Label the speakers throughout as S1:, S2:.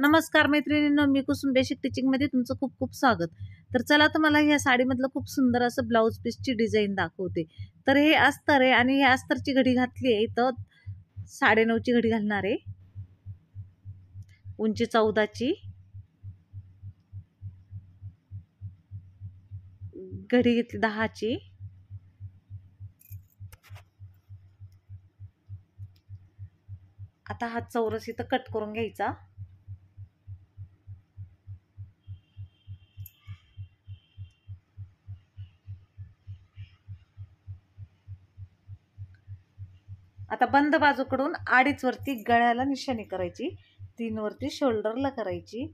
S1: नमस्कार मैत्रिणींनो, मी कुसुम बेसिक टीचिंगमध्ये तुमचं खूप खूप स्वागत. तर चला तुम्हाला ह्या साडीमधलं खूप सुंदर असं ब्लाऊज पीसची डिझाईन दाखवते. तर हे अस्तर आहे आणि हे अस्तरची घडी घातली आहे, तर 9.5ची घडी घालणार आहे, उंची 14ची, घडी घेतली 10ची. आता हा चौरस इथं कट करून घ्यायचा. आता बंद बाजूकडून 2.5 वरती गळ्याला निशाणी करायची, 3 वरती शोल्डरला करायची,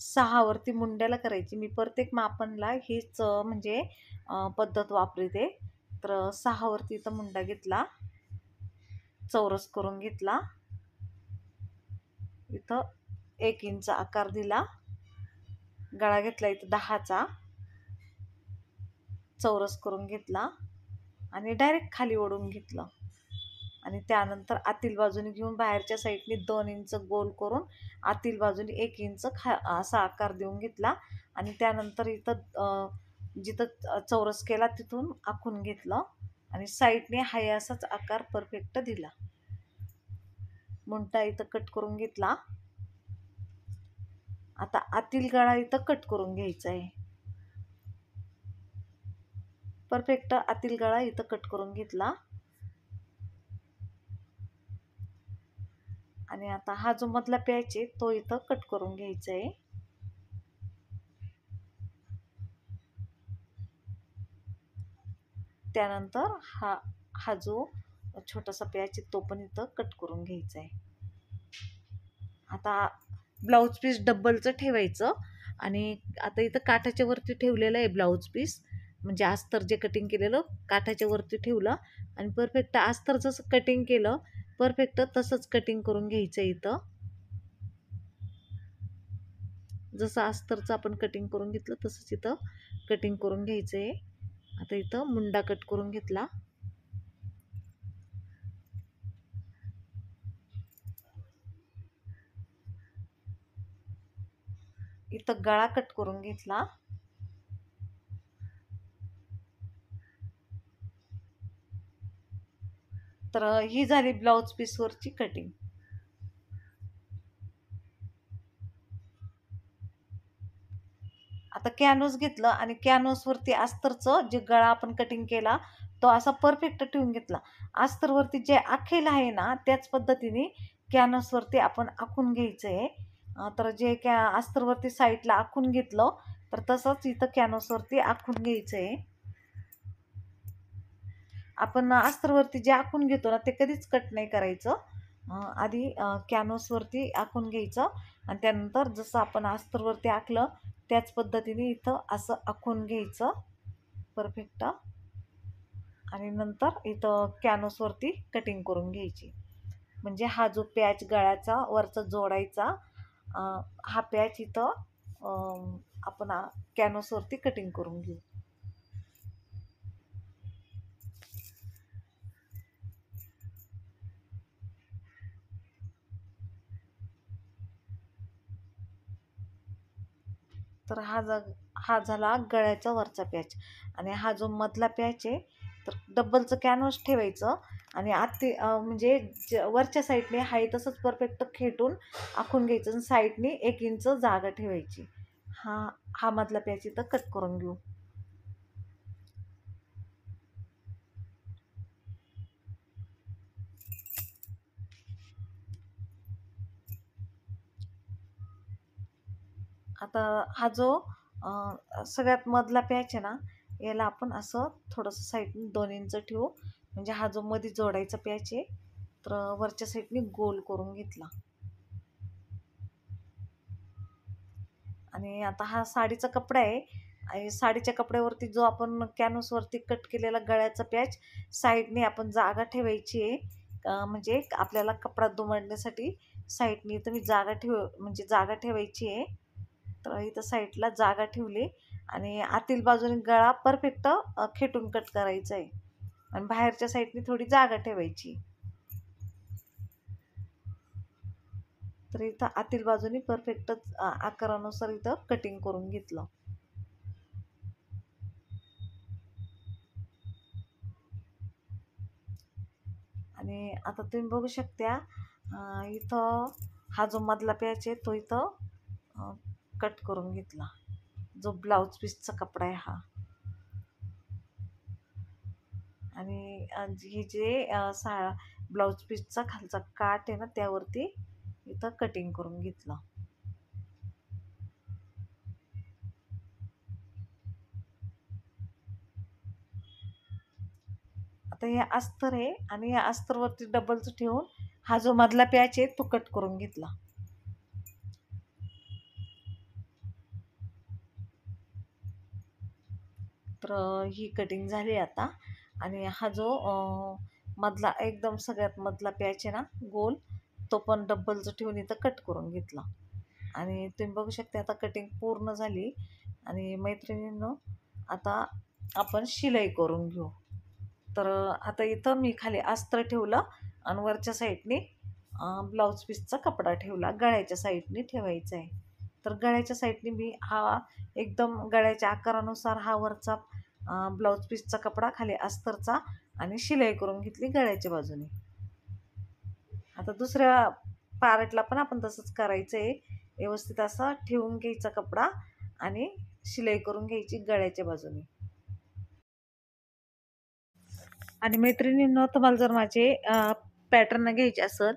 S1: 6 वरती मुंड्याला करायची. मी प्रत्येक मापनला हीच म्हणजे पद्धत वापरते. तर 6 वरती इथं मुंडा घेतला, चौरस करून घेतला, इथं 1 इंच आकार दिला, गळा घेतला इथं 10चा, चौरस करून घेतला आणि डायरेक्ट खाली ओढून घेतलं आणि त्यानंतर आतील बाजूने घेऊन बाहेरच्या साईडने 2 इंच गोल करून आतील बाजूने 1 इंच असा आकार देऊन घेतला आणि त्यानंतर इथं जिथं चौरस केला तिथून आखून घेतलं आणि साईडने हाय असाच आकार परफेक्ट दिला. मुंडा इथं कट करून घेतला. आता आतील गळा इथं कट करून घ्यायचा आहे. परफेक्ट आतील गळा इथं कट करून घेतला आणि आता हा जो मधला पॅच आहे तो इथं कट करून घ्यायचा आहे. त्यानंतर हा जो छोटासा पॅच आहे तो पण इथं कट करून घ्यायचा आहे. आता ब्लाऊज पीस डबलचं ठेवायचं आणि आता इथं काठाच्या वरती ठेवलेलं आहे ब्लाऊज पीस, म्हणजे अस्तर जे कटिंग केलेलं काठाच्या वरती ठेवलं आणि परफेक्ट अस्तर जसं कटिंग केलं परफेक्ट तसंच कटिंग करून घ्यायचं. इथं जसं अस्तरचं आपण कटिंग करून घेतलं तसंच इथं कटिंग करून घ्यायचं आहे. आता इथं मुंडा कट करून घेतला, इथं गळा कट करून घेतला, तर ही झाली ब्लाऊज पीसवरची कटिंग. आता कॅनव्हास घेतलं आणि कॅनव्हासवरती अस्तरचं जे गळा आपण कटिंग केला तो असा परफेक्ट ठेवून घेतला. अस्तरवरती जे आखेल आहे ना त्याच पद्धतीने कॅनव्हासवरती आपण आखून घ्यायचं आहे. तर जे अस्तरवरती साईडला आखून घेतलं तर तसंच इथं कॅनव्हासवरती आखून घ्यायचं आहे. आपण अस्तरवरती जे आखून घेतो ना ते कधीच कट नाही करायचं. आधी कॅनव्हासवरती आखून घ्यायचं आणि त्यानंतर जसं आपण अस्तरवरती आखलं त्याच पद्धतीने इथं असं आखून घ्यायचं परफेक्ट आणि नंतर इथं कॅनव्हासवरती कटिंग करून घ्यायची. म्हणजे हा जो पॅच गळ्याचा वरचा जोडायचा हा पॅच इथं आपण कॅनव्हासवरती कटिंग करून घेऊ. तर हा झाला गळ्याचा वरचा पॅच आणि हा जो मधला पॅच आहे तर डबलचं कॅनव्हास ठेवायचं आणि म्हणजे वरच्या साईडने हाय तसंच परफेक्ट खेटून आखून घ्यायचं आणि साईडने 1 इंच जागा ठेवायची. हा मधला पॅच इथं कट करून घेऊ. आता हा जो सगळ्यात मधला पॅच आहे ना याला आपण असं थोडंसं साईडने 2 इंच ठेवू, म्हणजे हा जो मध्ये जोडायचा पॅच आहे तर वरच्या साईडने गोल करून घेतला. आणि आता हा साडीचा कपडा आहे आणि साडीच्या कपड्यावरती जो आपण कॅनव्हासवरती कट केलेला गळ्याचा पॅच साईडने आपण जागा ठेवायची आहे. म्हणजे आपल्याला कपडा दुमडण्यासाठी साईडने इथं मी म्हणजे जागा ठेवायची आहे. तर इथं साईडला जागा ठेवली आणि आतील बाजूने गळा परफेक्ट खेटून कट करायचा आहे आणि बाहेरच्या साईडने थोडी जागा ठेवायची. तर तर इथं आतील बाजूनी परफेक्टच आकारानुसार इथं कटिंग करून घेतलं. आणि आता तुम्ही बघू शकता इथं हा जो मधला पॅच आहे तो इथं कट करून घेतला. जो ब्लाऊज पीसचा कपडा आहे हा. आणि ही जे ब्लाऊज पीसचा खालचा काठ आहे ना त्यावरती इथं कटिंग करून घेतलं. आता हे अस्तर आहे आणि या अस्तरवरती डबलच ठेवून हा जो मधला पॅच आहे तो कट करून घेतला. तर ही कटिंग झाली आता. आणि हा जो मधला एकदम सगळ्यात मधला पॅच आहे ना गोल, तो पण डबलच ठेवून इथं कट करून घेतला. आणि तुम्ही बघू शकता आता कटिंग पूर्ण झाली. आणि मैत्रिणींनो, आता आपण शिलाई करून घेऊ. तर आता इथं मी खाली अस्तर ठेवलं आणि वरच्या साईडने ब्लाऊज पीसचा कपडा ठेवला. गळ्याच्या साईडने ठेवायचा आहे. तर गळ्याच्या साईडने मी हा एकदम गळ्याच्या आकारानुसार हा वरचा ब्लाऊज पीसचा कपडा, खाली अस्तरचा, आणि शिलाई करून घेतली गळ्याच्या बाजूने. आता दुसऱ्या पार्टला पण आपण तसंच करायचं आहे. व्यवस्थित असा ठेवून घ्यायचा कपडा आणि शिलाई करून घ्यायची गळ्याच्या बाजूने. आणि मैत्रिणींनो, तुम्हाला जर माझे पॅटर्न घ्यायचे असेल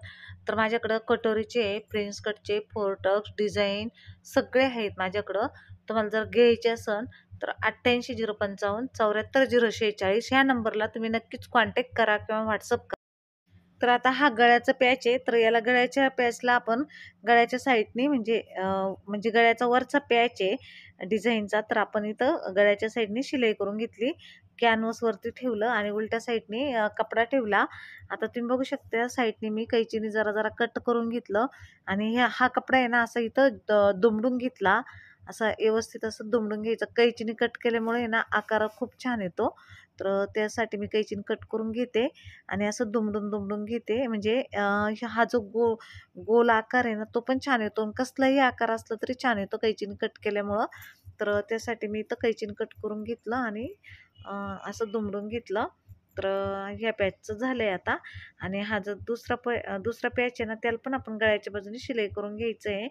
S1: तर माझ्याकडं कटोरीचे, प्रिन्स कटचे, फोर टक्स, डिझाईन सगळे आहेत माझ्याकडं. तुम्हाला जर घ्यायचे असेल तर 88 055 74 046 ह्या नंबरला तुम्ही नक्कीच कॉन्टॅक्ट करा किंवा व्हॉट्सअप करा. तर आता हा गळ्याचा पॅच आहे. तर याला गळ्याच्या पॅचला आपण गळ्याच्या साईडने म्हणजे गळ्याचा वरचा पॅच आहे डिझाईनचा, तर आपण इथं गळ्याच्या साईडने शिलाई करून घेतली. कॅनव्हासवरती ठेवलं आणि उलट्या साईडने कपडा ठेवला. आता तुम्ही बघू शकता साईडने मी कैचीने जरा जरा कट करून घेतलं. आणि हा कपडा आहे ना असा इथं दुमडून घेतला. असा व्यवस्थित असं दुमडून घ्यायचा. कैचीने कट केल्यामुळे ना आकार खूप छान येतो. तर त्यासाठी मी कैचीने कट करून घेते आणि असं दुमडून दुमडून घेते. म्हणजे हा जो गोल आकार आहे ना तो पण छान येतो. कसलाही आकार असला तरी छान येतो कैचीने कट केल्यामुळं. तर त्यासाठी मी इथं कैचीने कट करून घेतलं आणि असं दुमडून घेतलं. तर ह्या पॅचचं झालंय आता. आणि हा जो दुसरा पॅच आहे ना त्याला पण आपण गळ्याच्या बाजूने शिलाई करून घ्यायचं आहे.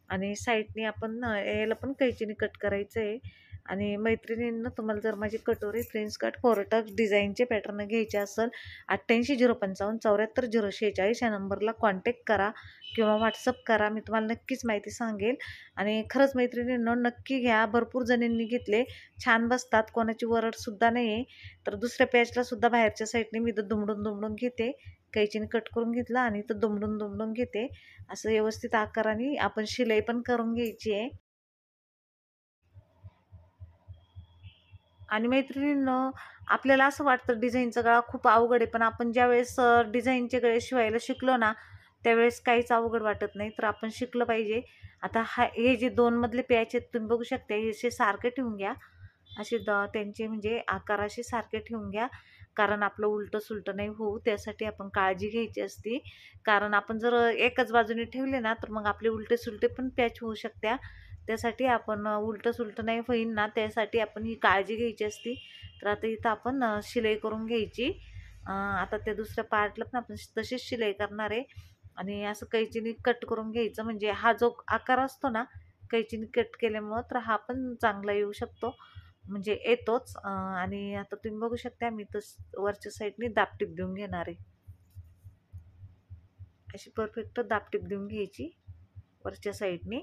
S1: आणि साईडने आपण याला पण कैचीने कट करायचं आहे. आणि मैत्रिणींना, तुम्हाला जर माझी कटोरी, प्रिन्स कट, फोरटक्स डिझाईनचे पॅटर्न घ्यायचे असेल 88 055 74 046 या नंबरला कॉन्टॅक्ट करा किंवा व्हॉट्सअप करा. मी तुम्हाला नक्कीच माहिती सांगेल. आणि खरंच मैत्रिणींनो, नक्की घ्या. भरपूर जणींनी घेतले, छान बसतात, कोणाची वरडसुद्धा नाही आहे. तर दुसऱ्या पॅचला सुद्धा बाहेरच्या साईडने मी इथं दुमडून दुमडून घेते. कैचीने कट करून घेतला आणि इथं दुमडून दुमडून घेते. असं व्यवस्थित आकाराने आपण शिलाई पण करून घ्यायची आहे. आणि मैत्रिणींनो, आपल्याला असं वाटतं डिझाईनचा गळा खूप अवघड आहे, पण आपण ज्यावेळेस डिझाईनचे गळे शिवायला शिकलो ना त्यावेळेस काहीच अवघड वाटत नाही. तर आपण शिकलं पाहिजे. आता हे जे 2 मधले पॅच आहेत तुम्ही बघू शकता, हे असे सारखे ठेवून घ्या. असे त्यांचे म्हणजे आकार असे सारखे ठेवून घ्या. कारण आपलं उलटं सुलटं नाही होऊ, त्यासाठी आपण काळजी घ्यायची असते. कारण आपण जर एकाच बाजूने ठेवले ना तर मग आपले उलटे सुलटे पण पॅच होऊ शकत्या. त्यासाठी आपण उलटं सुलटं नाही होईन ना त्यासाठी आपण ही काळजी घ्यायची असते. तर आता इथं आपण शिलाई करून घ्यायची. आता त्या दुसऱ्या पार्टला पण आपण तशीच शिलाई करणार आहे. आणि असं कैचीने कट करून घ्यायचं. म्हणजे हा जो आकार असतो ना कैचीने कट केल्यामुळं, तर हा पण चांगला येऊ शकतो, म्हणजे येतोच. आणि आता तुम्ही बघू शकता मी तर वरच्या साईडने दापटीप देऊन घेणार आहे. अशी परफेक्ट दापटीप देऊन घ्यायची वरच्या साईडने.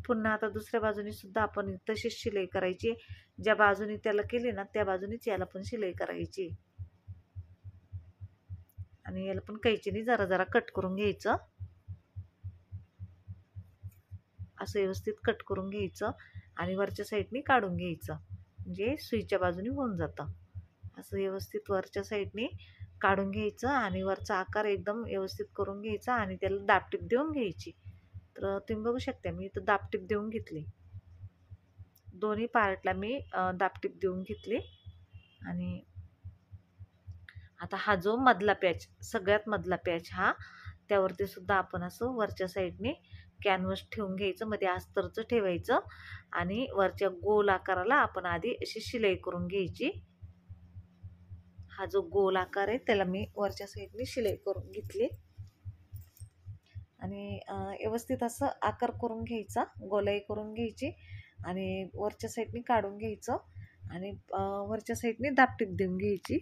S1: पुन्हा आता दुसऱ्या बाजूने सुद्धा आपण तशीच शिलाई करायची. ज्या बाजूने त्याला केली ना त्या बाजूनेच याला पण शिलाई करायची. आणि याला पण कैचीने जरा जरा कट करून घ्यायचं. असं व्यवस्थित कट करून घ्यायचं आणि वरच्या साईडने काढून घ्यायचं. म्हणजे सुईच्या बाजूने होऊन जातं. असं व्यवस्थित वरच्या साईडने काढून घ्यायचं आणि वरचा आकार एकदम व्यवस्थित करून घ्यायचा आणि त्याला दापटीप देऊन घ्यायची. तर तुम्ही बघू शकता मी इथं दापटीप देऊन घेतली. दोन्ही पार्टला मी दापटीप देऊन घेतली. आणि आता हा जो मधला पॅच, सगळ्यात मधला पॅच हा, त्यावरती सुद्धा आपण असं वरच्या साईडने कॅनव्हास ठेवून घ्यायचं, मध्ये अस्तरचं ठेवायचं आणि वरच्या गोल आकाराला आपण आधी अशी शिलाई करून घ्यायची. हा जो गोल आकार आहे त्याला मी वरच्या साईडने शिलाई करून घेतली आणि व्यवस्थित असं आकार करून घ्यायचा, गोलाई करून घ्यायची आणि वरच्या साईडने काढून घ्यायचं आणि वरच्या साईडने दापटीप देऊन घ्यायची.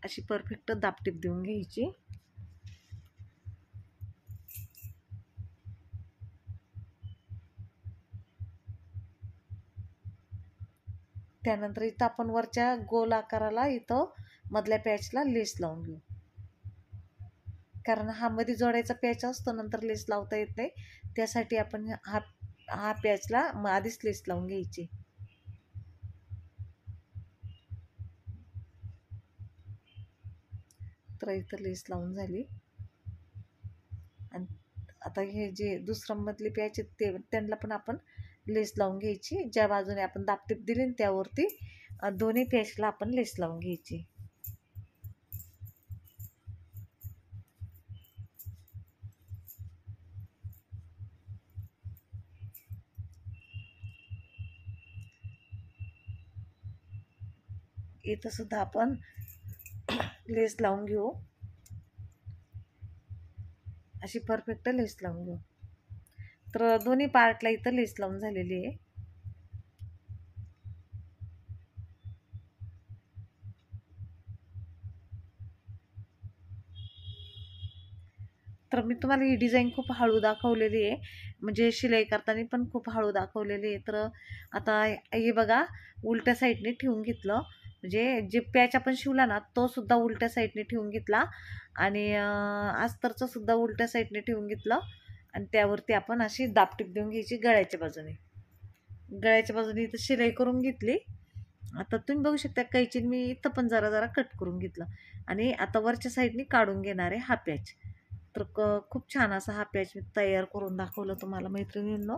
S1: अशी परफेक्ट दापटीप देऊन घ्यायची. त्यानंतर इथं आपण वरच्या गोल आकाराला इथं मधल्या पॅचला लेस लावून घेऊ, कारण हा मध्ये जोडायचा पॅच असतो, नंतर लेस लावता येत नाही, त्यासाठी आपण हा पॅचला आधीच लेस लावून घ्यायची. तर इथं लेस लावून झाली आणि आता हे जे दुसरं मधली पॅच आहेत ते त्यांना पण आपण लेस लावून घ्यायची. ज्या बाजूने आपण दापटीप दिली त्यावरती दोन्ही पॅचला आपण लेस लावून घ्यायची. इथं सुद्धा आपण लेस लावून घेऊ, अशी परफेक्ट लेस लावून घेऊ. तर दोन्ही पार्टला इथं लेस लावून झालेली आहे. तर मी तुम्हाला ही डिझाईन खूप हळू दाखवलेली आहे, म्हणजे शिलाई करताना पण खूप हळू दाखवलेली आहे. तर आता हे बघा, उलट्या साईडने ठेवून घेतलं, म्हणजे जे पॅच आपण शिवला ना तो सुद्धा उलट्या साईडने ठेवून घेतला आणि अस्तरचं सुद्धा उलट्या साईडने ठेवून घेतलं आणि त्यावरती आपण अशी दापटीप देऊन घ्यायची गळ्याच्या बाजूने. गळ्याच्या बाजूने इथं शिलाई करून घेतली. आता तुम्ही बघू शकता कैचीने मी इथं पण जरा जरा कट करून घेतलं आणि आता वरच्या साईडने काढून घेणार आहे हा पॅच. तर खूप छान असा हा पॅच मी तयार करून दाखवलं तुम्हाला मैत्रिणींनो.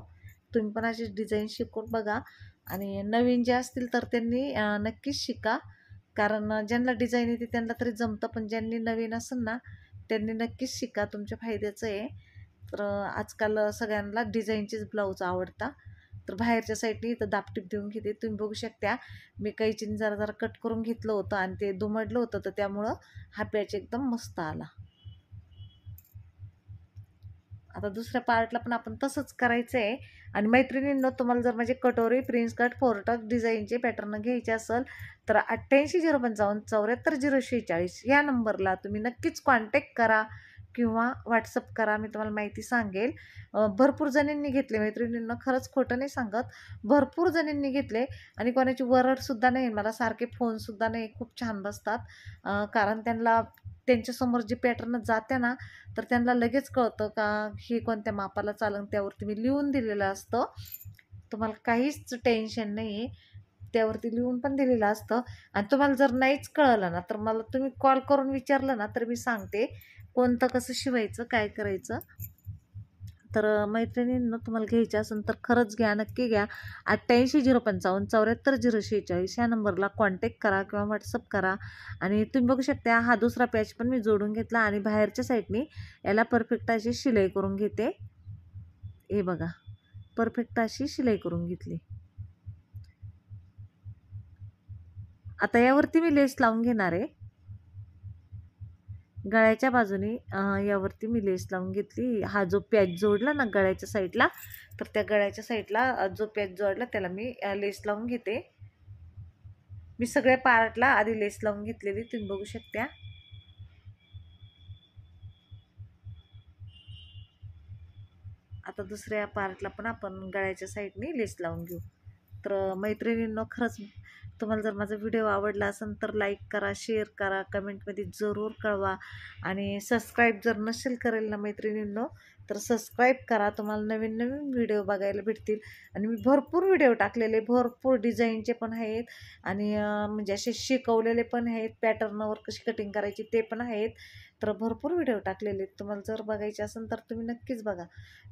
S1: तुम्ही पण अशीच डिझाईन शिकून बघा आणि नवीन जे असतील तर त्यांनी नक्कीच शिका, कारण ज्यांना डिझाईन येते त्यांना तरी जमतं, पण ज्यांनी नवीन असेल ना त्यांनी नक्कीच शिका, तुमच्या फायद्याचं आहे. तर आजकाल सगळ्यांना डिझाईनचेच ब्लाऊज आवडतात. तर बाहेरच्या साईडने इथं दापटीप देऊन घेते. तुम्ही बघू शकता मी कैचीने जरा जरा कट करून घेतलं होतं आणि ते दुमडलं होतं, तर त्यामुळं हा पॅच एकदम मस्त आला. आता दुसऱ्या पार्टला पण आपण तसंच करायचं आहे. आणि मैत्रिणींनो, तुम्हाला जर माझे कटोरी, प्रिन्स कट, फोरटक डिझाईनचे पॅटर्न घ्यायचे असेल तर 88 055 74 046 या नंबरला तुम्ही नक्कीच कॉन्टॅक्ट करा किंवा व्हॉट्सअप करा, मी तुम्हाला माहिती सांगेल. भरपूर जणींनी घेतले मैत्रिणींना, खरंच खोटं नाही सांगत, भरपूर जणींनी घेतले आणि कोणाची वरडसुद्धा नाही, मला सारखे फोनसुद्धा नाही, खूप छान बसतात. कारण त्यांना त्यांच्यासमोर जे पॅटर्न जाते ना तर त्यांना लगेच कळतं का हे कोणत्या मापाला चालेल, त्यावरती मी लिहून दिलेलं असतं. तुम्हाला काहीच टेन्शन नाही आहे, त्यावरती लिहून पण दिलेलं असतं. आणि तुम्हाला जर नाहीच कळलं ना तर मला तुम्ही कॉल करून विचारलं ना तर मी सांगते कोणतं कसं शिवायचं, काय करायचं. तर मैत्रिणींना तुम्हाला घ्यायचं असेल तर खरंच घ्या, नक्की घ्या. 88 055 74 046 या नंबरला कॉन्टॅक्ट करा किंवा व्हॉट्सअप करा. आणि तुम्ही बघू शकता हा दुसरा पॅच पण मी जोडून घेतला आणि बाहेरच्या साईडने याला परफेक्ट अशी शिलाई करून घेते. हे बघा, परफेक्ट अशी शिलाई करून घेतली. आता यावरती मी लेस लावून घेणार आहे. गळ्याच्या बाजूने यावरती मी लेस लावून घेतली. हा जो पॅच जोडला ना गळ्याच्या साईडला, तर त्या गळ्याच्या साईडला जो पॅच जोडला त्याला मी लेस लावून घेते. मी सगळ्या पार्टला आधी लेस लावून घेतलेली, तुम्ही बघू शकता. आता दुसऱ्या पार्टला पण आपण गळ्याच्या साईडने लेस लावून घेऊ. तर मैत्रिणींनो, खरंच तुम्हाला जर माझा व्हिडिओ आवडला असेल तर लाईक करा, शेअर करा, कमेंटमध्ये जरूर कळवा आणि सबस्क्राईब जर नसेल करेल ना मैत्रिणींनो तर सबस्क्राईब करा. तुम्हाला नवीन नवीन व्हिडिओ बघायला भेटतील आणि मी भरपूर व्हिडिओ टाकलेले, भरपूर डिझाईनचे पण आहेत आणि म्हणजे असे शिकवलेले पण आहेत, पॅटर्नवर कशी कटिंग करायची ते पण आहेत. तर भरपूर व्हिडिओ टाकलेले आहेत, तुम्हाला जर बघायचे असेल तर तुम्ही नक्कीच बघा.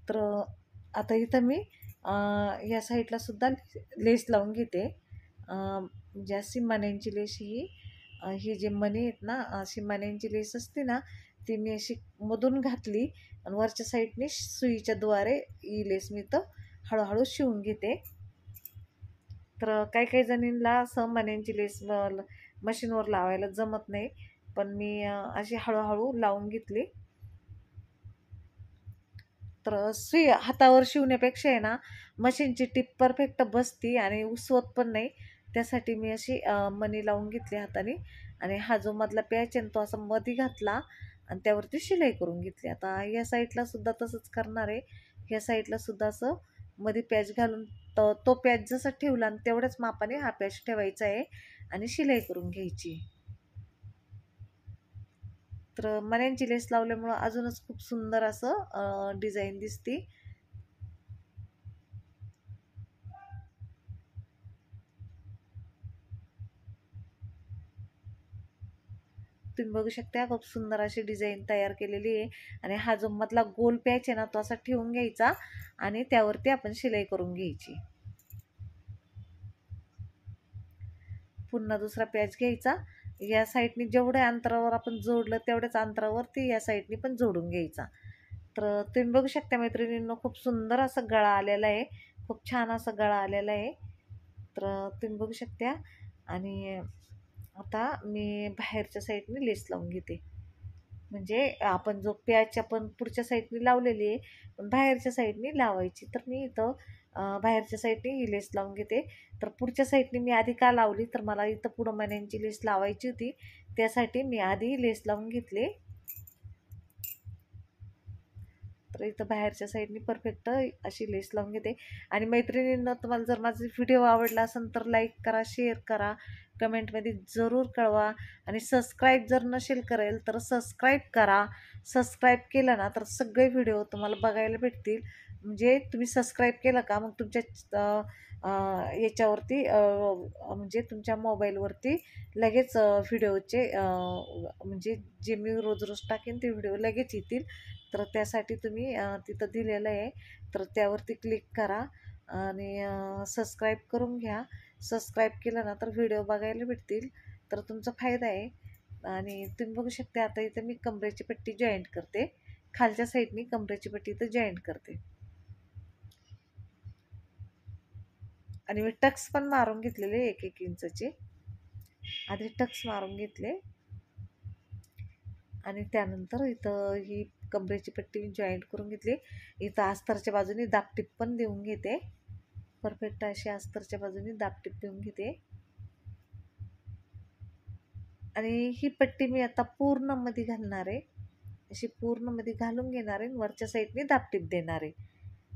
S1: तर आता इथं मी या साईडला सुद्धा लेस लावून घेते. म्हणजे अशी मण्यांची लेस ही जे मणी आहेत ना, अशी मण्यांची लेस असते ना, ती मी अशी मधून घातली आणि वरच्या साईडने सुईच्या द्वारे ही लेस मी तर हळूहळू शिवून घेते. तर काही काही जणींना असं मण्यांची लेस मशीनवर लावायला जमत नाही, पण मी अशी हळूहळू लावून घेतली. तर सुई हातावर शिवण्यापेक्षा आहे ना, मशीनची टीप परफेक्ट बसती आणि उसवत पण नाही. त्यासाठी मी अशी मणी लावून घेतली हाताने आणि हा जो मधला पॅच आहे ना, तो असा मध्ये घातला आणि त्यावरती शिलाई करून घेतली. आता या साईडला सुद्धा तसंच करणार आहे. ह्या साईडला सुद्धा असं मध्ये पॅच घालून तो पॅच जसा ठेवला आणि तेवढ्याच मापाने हा पॅच ठेवायचा आहे आणि शिलाई करून घ्यायची. तर मण्यांची लेस लावल्यामुळं अजूनच खूप सुंदर असं डिझाईन दिसते. तुम्ही बघू शकता खूप सुंदर अशी डिझाईन तयार केलेली आहे आणि हा जो मधला गोल पॅच आहे ना, तो असा ठेवून घ्यायचा आणि त्यावरती आपण शिलाई करून घ्यायची. पुन्हा दुसरा पॅच घ्यायचा, या साईडने जेवढ्या अंतरावर आपण जोडलं तेवढ्याच अंतरावरती या साईडने पण जोडून घ्यायचा. तर तुम्ही बघू शकता मैत्रिणींनो, खूप सुंदर असा गळा आलेला आहे, खूप छान असा गळा आलेला आहे. तर तुम्ही बघू शकता. आणि आता मी बाहेरच्या साईडने लेस लावून घेते. म्हणजे आपण जो पॅच आपण पुढच्या साईडने लावलेली आहे, पण बाहेरच्या साईडने लावायची. तर मी इथं बाहेरच्या साईडने ही लेस लावून घेते. तर पुढच्या साईडने मी आधी का लावली, तर मला इथं पुढं मण्यांची लेस लावायची होती, त्यासाठी मी आधी लेस लावून घेतली. तर इथं बाहेरच्या साईडने परफेक्ट अशी लेस लावून घेते. आणि मैत्रिणींना, तुम्हाला जर माझा व्हिडिओ आवडला असेल तर लाईक करा, शेअर करा, कमेंटमध्ये जरूर कळवा आणि सबस्क्राईब जर नसेल करेल तर सबस्क्राईब करा. सबस्क्राईब केलं ना तर सगळे व्हिडिओ तुम्हाला बघायला भेटतील. म्हणजे तुम्ही सबस्क्राईब केलं का मग तुमच्या याच्यावरती म्हणजे तुमच्या मोबाईलवरती लगेच व्हिडिओचे म्हणजे जे मी रोज रोज टाकेन ते व्हिडिओ लगेच येतील. तर त्यासाठी तुम्ही तिथं दिलेलं आहे, तर त्यावरती क्लिक करा आणि सबस्क्राईब करून घ्या. सबस्क्राईब केलं ना तर व्हिडिओ बघायला भेटतील, तर तुमचा फायदा आहे. आणि तुम्ही बघू शकता आता इथं मी कमरेची पट्टी जॉईंट करते. खालच्या साईडनी कमरेची पट्टी इथं जॉईंट करते आणि मी टक्स पण मारून घेतलेले 1-1 इंचचे. आधी टक्स मारून घेतले आणि त्यानंतर इथं ही कमरेची पट्टी जॉईंट करून घेतली. इथं अस्तरच्या बाजूने दाबटीप पण देऊन घेते. परफेक्ट अशी अस्तरच्या बाजूने दाबटीप देऊन घेते. आणि ही पट्टी मी आता पूर्ण मध्ये घालणार आहे. अशी पूर्ण मध्ये घालून घेणार आहे, वरच्या साईडने दाबटीप देणार आहे.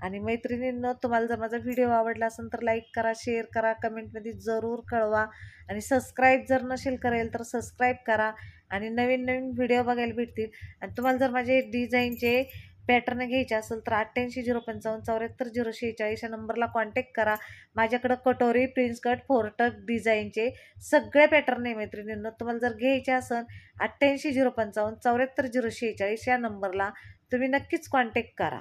S1: आणि मैत्रिणींनो, तुम्हाला जर माझा व्हिडिओ आवडला असेल तर लाईक करा, शेअर करा, कमेंटमध्ये जरूर कळवा. आणि सबस्क्राईब जर नसेल करेल तर सबस्क्राईब करा आणि नवीन नवीन व्हिडिओ बघायला भेटतील. आणि तुम्हाला जर माझे डिझाईनचे पॅटर्न घ्यायचे असेल तर 88 055 74 046 या नंबरला कॉन्टॅक्ट करा. माझ्याकडं कटोरी, प्रिन्स कट, फोरटक डिझाईनचे सगळे पॅटर्न आहे मैत्रिणींनो. तुम्हाला जर घ्यायचे असेल 88 055 74 046 या नंबरला तुम्ही नक्कीच कॉन्टॅक्ट करा.